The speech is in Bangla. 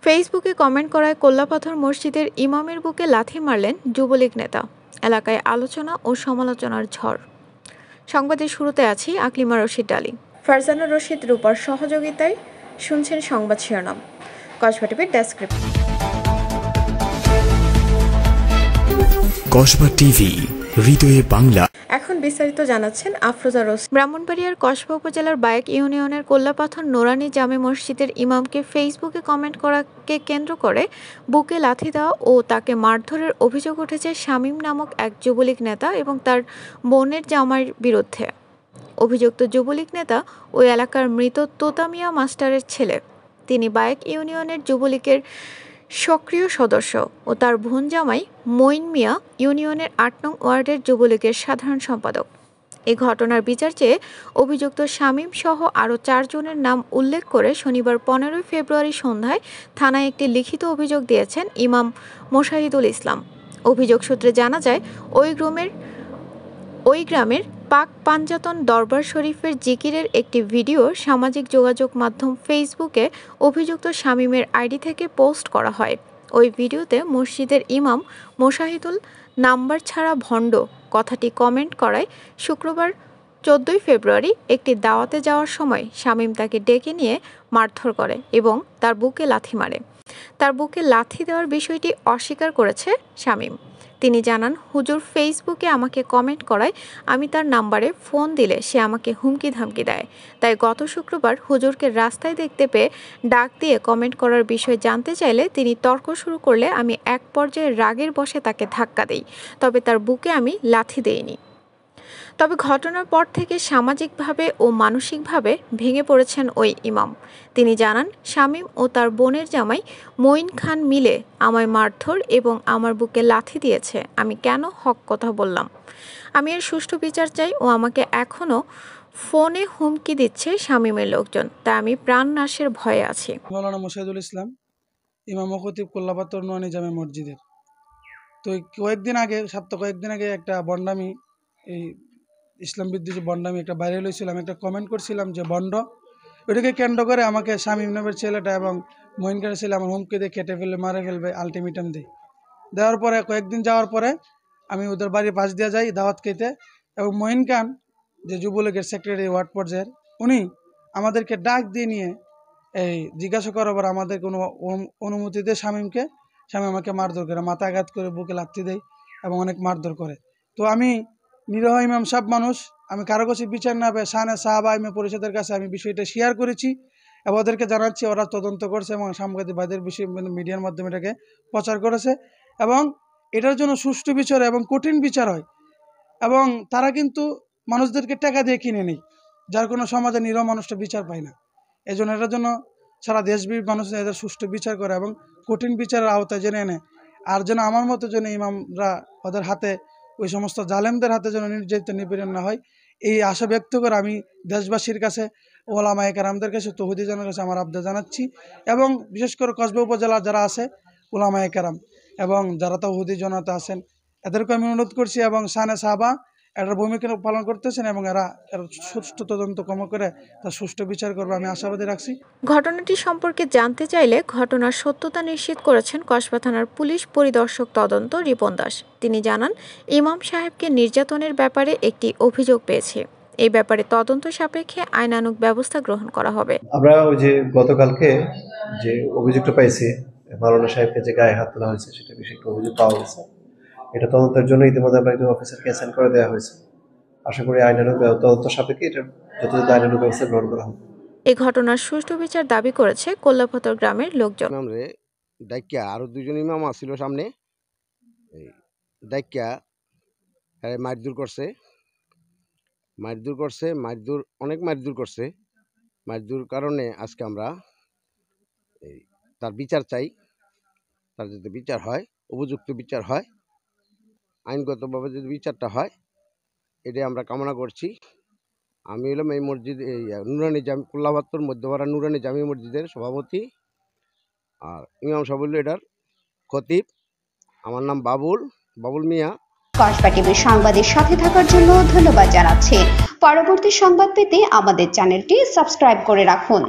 ফেসবুকে কমেন্ট করায় কল্লাপাথর মসজিদের ইমামের বুকে লাথি মারলেন যুবলীগ নেতা। এলাকায় আলোচনা ও সমালোচনার ঝড়। সংবাদের শুরুতে আছি আকলিমা রশিদ ডালি, ফারজানা রশিদ রূপার সহযোগিতায় শুনছেন সংবাদ শিরোনাম। কসবা টিভির ডেস্ক রিপোর্ট। কসবা টিভি, হৃদয়ে বাংলা। এখন বিস্তারিত জানাচ্ছেন আফরোজা রশিদ। ব্রাহ্মণবাড়িয়ার কসবা উপজেলার বায়েক ইউনিয়নের কল্লাপাথর নুরানী জামে মসজিদের ইমামকে ফেসবুকে কমেন্ট করাকে কেন্দ্র করে বুকে লাথি দেওয়া ও তাকে মারধরের অভিযোগ উঠেছে শামীম নামক এক যুবলীগ নেতা এবং তার বোনের জামাইয়ের বিরুদ্ধে। অভিযুক্ত যুবলীগ নেতা ওই এলাকার মৃত তোতা মিয়া মাস্টারের ছেলে। তিনি বায়েক ইউনিয়নের যুবলীগের সক্রিয় সদস্য ও তার বোন জামাই মঈন মিয়া ইউনিয়নের ৮ নং ওয়ার্ডের যুবলীগের সাধারণ সম্পাদক। এই ঘটনার বিচার চেয়ে অভিযুক্ত শামীম সহ আরও 4 জনের নাম উল্লেখ করে শনিবার 15 ফেব্রুয়ারি সন্ধ্যায় থানায় একটি লিখিত অভিযোগ দিয়েছেন ইমাম মোশাহিদুল ইসলাম। অভিযোগ সূত্রে জানা যায়, ওই গ্রামের পাক পাঞ্জাতন দরবার শরীফের জিকিরের একটি ভিডিও সামাজিক যোগাযোগ মাধ্যম ফেসবুকে অভিযুক্ত শামীমের আইডি থেকে পোস্ট করা হয়। ওই ভিডিওতে মসজিদের ইমাম মোশাহিদুল নাম্বার ছাড়া ভণ্ড কথাটি কমেন্ট করায় শুক্রবার 14 ফেব্রুয়ারি একটি দাওয়াতে যাওয়ার সময় শামীম তাকে ডেকে নিয়ে মারধর করে এবং তার বুকে লাথি মারে। তার বুকে লাথি দেওয়ার বিষয়টি অস্বীকার করেছে শামীম। তিনি জানান, হুজুর ফেসবুকে আমাকে কমেন্ট করায় আমি তার নাম্বারে ফোন দিলে সে আমাকে হুমকি ধামকি দেয়। তাই গত শুক্রবার হুজুরকে রাস্তায় দেখতে পেয়ে ডাক দিয়ে কমেন্ট করার বিষয় জানতে চাইলে তিনি তর্ক শুরু করলে আমি এক পর্যায়ে রাগের বশে তাকে ধাক্কা দেই, তবে তার বুকে আমি লাথি দেইনি। তবে ঘটনার পর থেকে সামাজিকভাবে ও মানসিকভাবে ভেঙে পড়েছেন ওই ইমাম। তিনি জানান, শামীম ও তার বোনের জামাই মঈন খান মিলে আমায় মারধর এবং আমার বুকে লাথি দিয়েছে। আমি কেন হক কথা বললাম? আমি এর সুষ্ঠু বিচার চাই ও আমাকে এখনও ফোনে হুমকি দিচ্ছে শামীমের লোকজন, তাই আমি প্রাণনাশের ভয়ে আছি। মৌলানা মোশাহিদুল ইসলাম, ইমাম ও খতিব কল্লাপাথর নুরানী জামে মসজিদের। তো কয়েকদিন আগে একটা বন্ডামি, এই ইসলাম বিদ্বেষী বন্ডামি একটা ভাইরাল হয়েছিল। আমি একটা কমেন্ট করছিলাম যে বন্ড, ওইটাকে কেন্দ্র করে আমাকে শামীম নামের ছেলেটা এবং মঈন খানের ছেলে আমার হুমকি দিয়ে কেটে ফেলবে, মারে ফেলবে, আলটিমেটাম দেওয়ার পরে কয়েকদিন যাওয়ার পরে আমি ওদের বাড়ির পাশ দিয়ে যাই দাওয়াত খেতে, এবং মঈন খান যে যুবলীগের সেক্রেটারি ওয়ার্ড পর্যায়ের, উনি আমাদেরকে ডাক দিয়ে নিয়ে এই জিজ্ঞাসা করার আমাদের কোনো অনুমতি দিয়ে শামীম আমাকে মারধর করে, মাথা আঘাত করে, বুকে লাথি দেয় এবং অনেক মারধর করে। তো আমি নিরহ ইমাম সাহেব মানুষ, আমি কারো কাছে বিচার না পেয়ে শানে সাহাবা ইমাম পরিষদের কাছে আমি বিষয়টা শেয়ার করেছি এবং ওদেরকে জানাচ্ছি। ওরা তদন্ত করছে এবং সাংবাদিক ভাইদের বিষয় মিডিয়ার মাধ্যমে এটাকে প্রচার করেছে এবং এটার জন্য সুষ্ঠু বিচার এবং কঠিন বিচার হয়। এবং তারা কিন্তু মানুষদেরকে টাকা দিয়ে কিনে নেই, যার কোনো সমাজে নিরহ মানুষটা বিচার পায় না। এই জন্য এটার জন্য সারা দেশব্যাপী মানুষ এদের সুষ্ঠু বিচার করে এবং কঠিন বিচারের আওতায় জেনে এনে, আর যেন আমার মতো যেন ইমামরা ওদের হাতে, ওই সমস্ত জালেমদের হাতে যেন নির্যাতিত নিপীড়ন না হয়, এই আশা ব্যক্ত করে আমি দেশবাসীর কাছে, ওলামায়ে কেরামদের কাছে, তৌহিদিজনের কাছে আমার আবদার জানাচ্ছি। এবং বিশেষ করে কসবা উপজেলার যারা আছে ওলামায়ে কেরাম এবং যারা তৌহিদি জনতা আছেন, এদেরকে আমি অনুরোধ করছি এবং শানে সাহাবা এটার ভূমিকা পালন করতেছেন এবং এরা সুষ্ঠু তদন্ত কম করে তার সুষ্ঠু বিচার করবে, আমি আশাবাদী রাখছি। ঘটনাটি সম্পর্কে জানতে চাইলে ঘটনার সত্যতা নিশ্চিত করেছেন কসবা থানার পুলিশ পরিদর্শক তদন্ত রিপন দাস। তিনি জানান, ইমাম সাহেবকে নির্যাতনের ব্যাপারে একটি অভিযোগ পেয়েছে। এই ব্যাপারে তদন্ত সাপেক্ষে আইনানুগ ব্যবস্থা গ্রহণ করা হবে। আমরা ওই যে গতকালকে যে অভিযোগটা পাইছি, মাওলানা সাহেবকে যে গায়ে হাত তোলা হয়েছে সেটা বিষয়ে একটা অভিযোগ পাওয়া গেছে। এটা তদন্তের জন্য ইতিমধ্যে আমরা একজন অফিসারকে অ্যাসাইন করে দেওয়া হয়েছে। আশা করি আইনানুগ তদন্ত সাপেক্ষে এটা যথাযথ আইনানুগ ব্যবস্থা গ্রহণ করা হবে। এই ঘটনার সুষ্ঠু বিচার দাবি করেছে কল্লাপাথর গ্রামের লোকজন। আরো 2 জন ইমাম আসছিল সামনে, মারধর করছে, অনেক মারধর করছে। মারধর কারণে আজকে আমরা তার বিচার চাই। তার যদি বিচার হয়, উপযুক্ত বিচার হয়, আইনগতভাবে যদি বিচারটা হয়, এটাই আমরা কামনা করছি। আমি হলাম এই মসজিদ, এই নুরানী জামি কল্লাপাথর মধ্যপাড়া নুরানী জামি মসজিদের সভাপতি, আর ইমাম সাহেব এটার খতিব। আমার নাম বাবুল মিয়া। কসবা টিভির সংবাদের সাথে থাকার জন্য ধন্যবাদ জানাচ্ছি। পরবর্তী সংবাদ পেতে আমাদের চ্যানেলটি সাবস্ক্রাইব করে রাখুন।